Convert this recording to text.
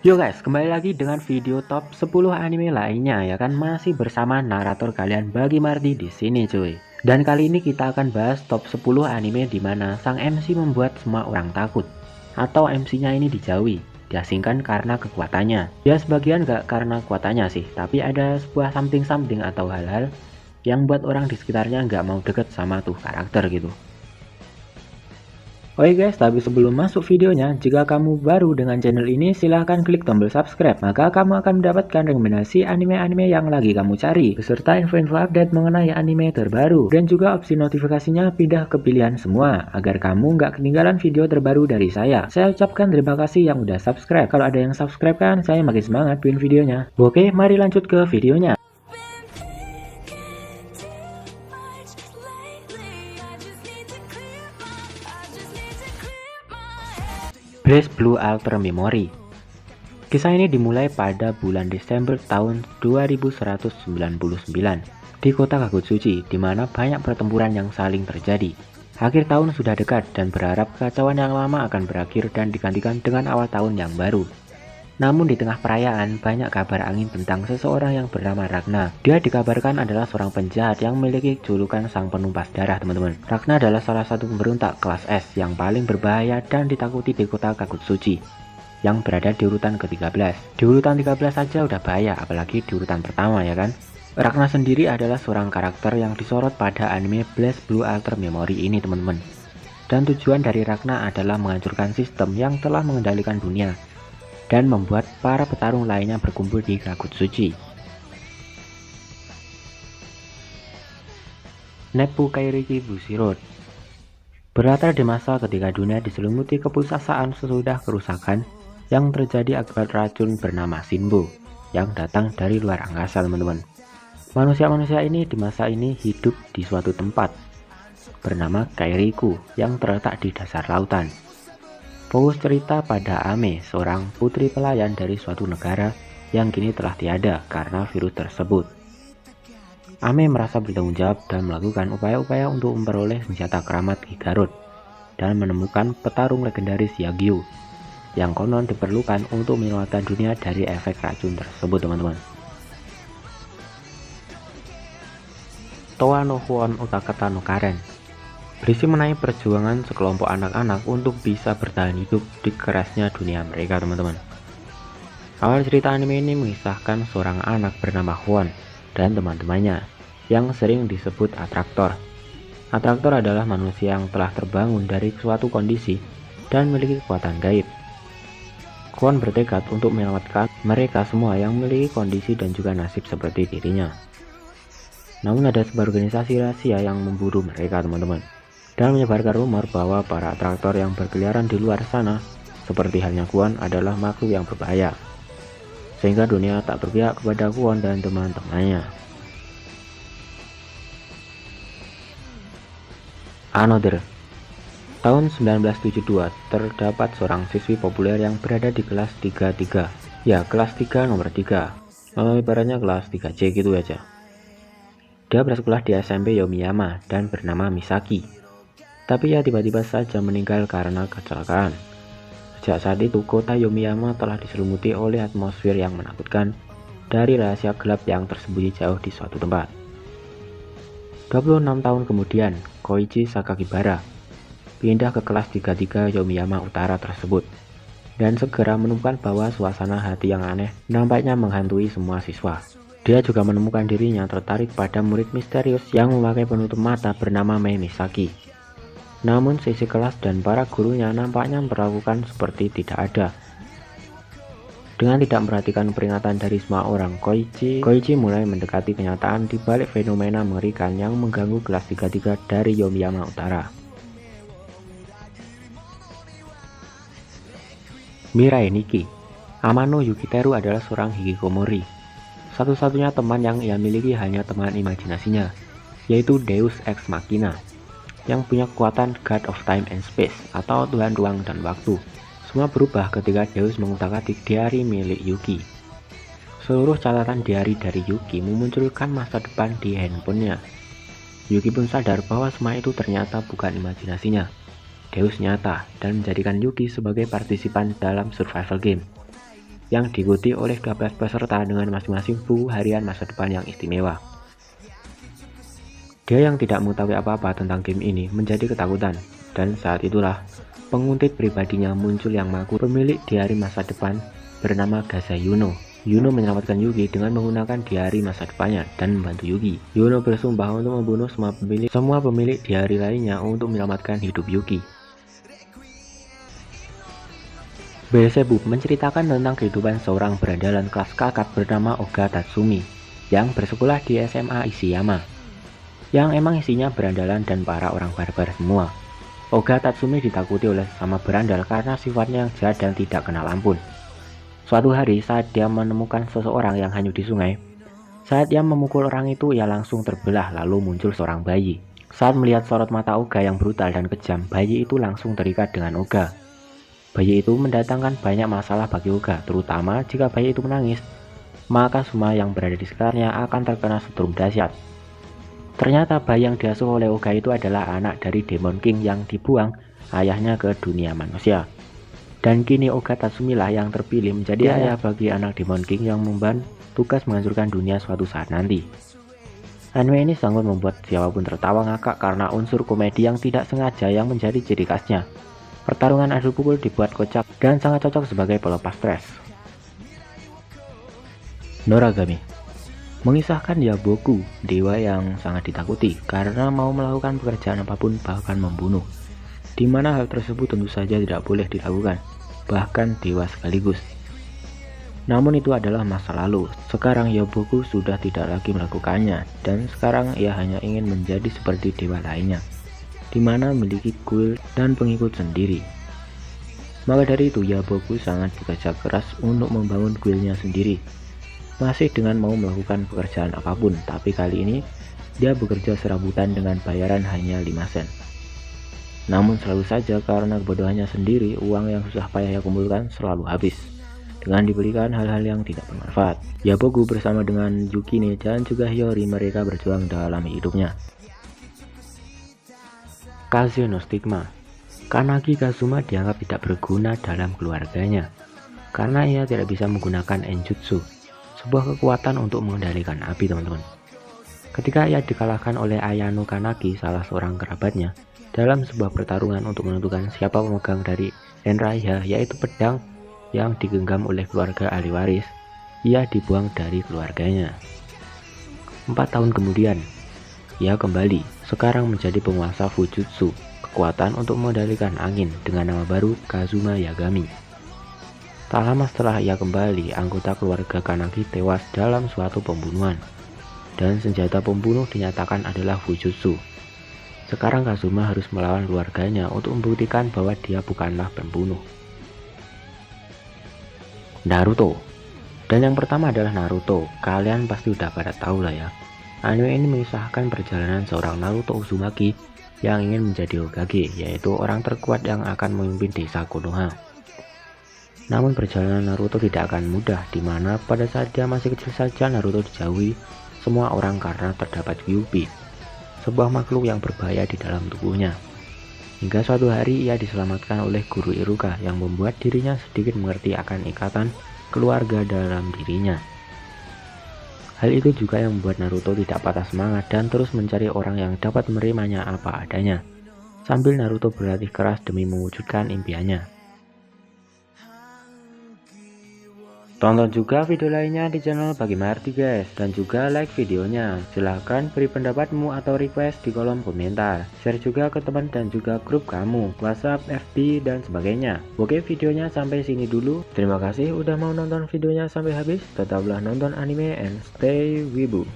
Yo guys, kembali lagi dengan video top 10 anime lainnya ya kan, masih bersama narator kalian Bagi Mardi di sini cuy. Dan kali ini kita akan bahas top 10 anime di mana sang MC membuat semua orang takut atau MC-nya ini dijauhi, diasingkan karena kekuatannya. Ya sebagian gak karena kekuatannya sih, tapi ada sebuah something atau hal-hal yang buat orang di sekitarnya nggak mau deket sama tuh karakter gitu. Oke guys, tapi sebelum masuk videonya, jika kamu baru dengan channel ini, silahkan klik tombol subscribe, maka kamu akan mendapatkan rekomendasi anime-anime yang lagi kamu cari, beserta info-info update mengenai anime terbaru, dan juga opsi notifikasinya pindah ke pilihan semua, agar kamu nggak ketinggalan video terbaru dari saya. Saya ucapkan terima kasih yang udah subscribe, kalau ada yang subscribe kan, saya makin semangat bikin videonya. Oke, mari lanjut ke videonya. BlazBlue Alter Memory. Kisah ini dimulai pada bulan Desember tahun 2199 di kota Kagutsuchi, di mana banyak pertempuran yang saling terjadi. Akhir tahun sudah dekat dan berharap kekacauan yang lama akan berakhir dan digantikan dengan awal tahun yang baru. Namun di tengah perayaan, banyak kabar angin tentang seseorang yang bernama Ragna. Dia dikabarkan adalah seorang penjahat yang memiliki julukan sang penumpas darah, teman-teman. Ragna adalah salah satu pemberontak kelas S yang paling berbahaya dan ditakuti di kota Kagutsuchi, yang berada di urutan ke-13. Di urutan 13 saja udah bahaya, apalagi di urutan pertama ya kan. Ragna sendiri adalah seorang karakter yang disorot pada anime BlazBlue Alter Memory ini, teman-teman. Dan tujuan dari Ragna adalah menghancurkan sistem yang telah mengendalikan dunia dan membuat para petarung lainnya berkumpul di Kagutsuchi. Neppu Kairiki Bushiroad berlatar di masa ketika dunia diselimuti keputusasaan sesudah kerusakan yang terjadi akibat racun bernama Shinbo yang datang dari luar angkasa, teman-teman. Manusia-manusia ini di masa ini hidup di suatu tempat bernama Kairiku yang terletak di dasar lautan. Fokus cerita pada Ame, seorang putri pelayan dari suatu negara yang kini telah tiada karena virus tersebut. Ame merasa bertanggung jawab dan melakukan upaya-upaya untuk memperoleh senjata keramat Ki Garut dan menemukan petarung legendaris Yagyu yang konon diperlukan untuk menyelamatkan dunia dari efek racun tersebut, teman-teman. Towa no Huon Utakata no Karen berisi mengenai perjuangan sekelompok anak-anak untuk bisa bertahan hidup di kerasnya dunia mereka, teman-teman. Awal cerita anime ini mengisahkan seorang anak bernama Huon dan teman-temannya yang sering disebut atraktor. Atraktor adalah manusia yang telah terbangun dari suatu kondisi dan memiliki kekuatan gaib. Huon bertekad untuk menyelamatkan mereka semua yang memiliki kondisi dan juga nasib seperti dirinya. Namun ada sebuah organisasi rahasia yang memburu mereka, teman-teman, dan menyebarkan rumor bahwa para atraktor yang berkeliaran di luar sana, seperti halnya Kwon, adalah makhluk yang berbahaya, sehingga dunia tak berpihak kepada Kwon dan teman-temannya. Another. Tahun 1972, terdapat seorang siswi populer yang berada di kelas 33. Ya, kelas 3 nomor 3. Ibaratnya kelas 3C gitu aja. Dia bersekolah di SMP Yomiyama dan bernama Misaki. Tapi ia tiba-tiba saja meninggal karena kecelakaan. Sejak saat itu, kota Yomiyama telah diselimuti oleh atmosfer yang menakutkan dari rahasia gelap yang tersembunyi jauh di suatu tempat. 26 tahun kemudian, Koichi Sakakibara pindah ke kelas 33 Yomiyama Utara tersebut dan segera menemukan bahwa suasana hati yang aneh nampaknya menghantui semua siswa. Dia juga menemukan dirinya tertarik pada murid misterius yang memakai penutup mata bernama Mei Misaki. Namun sisi kelas dan para gurunya nampaknya memperlakukan seperti tidak ada. Dengan tidak memperhatikan peringatan dari semua orang, Koichi mulai mendekati kenyataan di balik fenomena mengerikan yang mengganggu kelas 33 dari Yomiyama Utara. Mirai Nikki. Amano Yukiteru adalah seorang hikikomori. Satu-satunya teman yang ia miliki hanya teman imajinasinya, yaitu Deus Ex Machina, yang punya kekuatan God of Time and Space atau Tuhan Ruang dan Waktu. Semua berubah ketika Deus mengutak-atik diari milik Yuki. Seluruh catatan diari dari Yuki memunculkan masa depan di handphonenya. Yuki pun sadar bahwa semua itu ternyata bukan imajinasinya. deus nyata dan menjadikan Yuki sebagai partisipan dalam survival game yang diikuti oleh 12 peserta dengan masing-masing buku harian masa depan yang istimewa. Dia yang tidak mengetahui apa-apa tentang game ini menjadi ketakutan, dan saat itulah penguntit pribadinya muncul yang mengaku pemilik diari masa depan bernama Gasa Yuno. Yuno menyelamatkan Yuki dengan menggunakan diari masa depannya dan membantu Yuki. Yuno bersumpah untuk membunuh semua pemilik diari lainnya untuk menyelamatkan hidup Yuki. Beelzebub menceritakan tentang kehidupan seorang berandalan kelas kakap bernama Oga Tatsumi yang bersekolah di SMA Ishiyama, yang emang isinya berandalan dan para orang barbar semua. Oga Tatsumi ditakuti oleh sesama berandal karena sifatnya yang jahat dan tidak kenal ampun. Suatu hari saat dia menemukan seseorang yang hanyut di sungai, saat ia memukul orang itu ia langsung terbelah lalu muncul seorang bayi. Saat melihat sorot mata Oga yang brutal dan kejam, bayi itu langsung terikat dengan Oga. Bayi itu mendatangkan banyak masalah bagi Oga, terutama jika bayi itu menangis, maka semua yang berada di sekitarnya akan terkena setrum dahsyat. Ternyata bayi yang diasuh oleh Oga itu adalah anak dari Demon King yang dibuang ayahnya ke dunia manusia. Dan kini Oga Tatsumi lah yang terpilih menjadi ayah bagi anak Demon King yang memban tugas menghancurkan dunia suatu saat nanti. Anime ini sanggup membuat siapapun tertawa ngakak karena unsur komedi yang tidak sengaja yang menjadi ciri khasnya. Pertarungan adu pukul dibuat kocak dan sangat cocok sebagai pelepas stres. Noragami mengisahkan Yaboku, dewa yang sangat ditakuti karena mau melakukan pekerjaan apapun bahkan membunuh, di mana hal tersebut tentu saja tidak boleh dilakukan, bahkan dewa sekaligus. Namun itu adalah masa lalu, sekarang Yaboku sudah tidak lagi melakukannya, dan sekarang ia hanya ingin menjadi seperti dewa lainnya, di mana memiliki guild dan pengikut sendiri. Maka dari itu Yaboku sangat bekerja keras untuk membangun guildnya sendiri, masih dengan mau melakukan pekerjaan apapun, tapi kali ini dia bekerja serabutan dengan bayaran hanya 5 sen. Namun selalu saja karena kebodohannya sendiri, uang yang susah payah ia kumpulkan selalu habis dengan dibelikan hal-hal yang tidak bermanfaat. Yaboku bersama dengan Yukine dan juga Hiyori mereka berjuang dalam hidupnya. Kaze no Stigma. Kanagi Kazuma dianggap tidak berguna dalam keluarganya karena ia tidak bisa menggunakan Enjutsu, sebuah kekuatan untuk mengendalikan api, teman-teman. Ketika ia dikalahkan oleh Ayano Kanagi, salah seorang kerabatnya, dalam sebuah pertarungan untuk menentukan siapa pemegang dari Enraiha, yaitu pedang yang digenggam oleh keluarga ahli waris, ia dibuang dari keluarganya. 4 tahun kemudian, ia kembali, sekarang menjadi penguasa Fujutsu, kekuatan untuk mengendalikan angin dengan nama baru Kazuma Yagami. Tak lama setelah ia kembali, anggota keluarga Kanagi tewas dalam suatu pembunuhan, dan senjata pembunuh dinyatakan adalah Fujutsu. Sekarang Kazuma harus melawan keluarganya untuk membuktikan bahwa dia bukanlah pembunuh. Naruto. Dan yang pertama adalah Naruto. Kalian pasti udah pada tahu lah ya. Anime ini mengisahkan perjalanan seorang Naruto Uzumaki yang ingin menjadi Hokage, yaitu orang terkuat yang akan memimpin desa Konoha. Namun perjalanan Naruto tidak akan mudah, dimana pada saat dia masih kecil saja Naruto dijauhi semua orang karena terdapat Kyuubi, sebuah makhluk yang berbahaya di dalam tubuhnya. Hingga suatu hari ia diselamatkan oleh guru Iruka yang membuat dirinya sedikit mengerti akan ikatan keluarga dalam dirinya. Hal itu juga yang membuat Naruto tidak patah semangat dan terus mencari orang yang dapat menerimanya apa adanya, sambil Naruto berlatih keras demi mewujudkan impiannya. Tonton juga video lainnya di channel Bagi Marti guys, dan juga like videonya. Silahkan beri pendapatmu atau request di kolom komentar. Share juga ke teman dan juga grup kamu, WhatsApp, FB, dan sebagainya. Oke, videonya sampai sini dulu. Terima kasih udah mau nonton videonya sampai habis. Tetaplah nonton anime and stay wibu.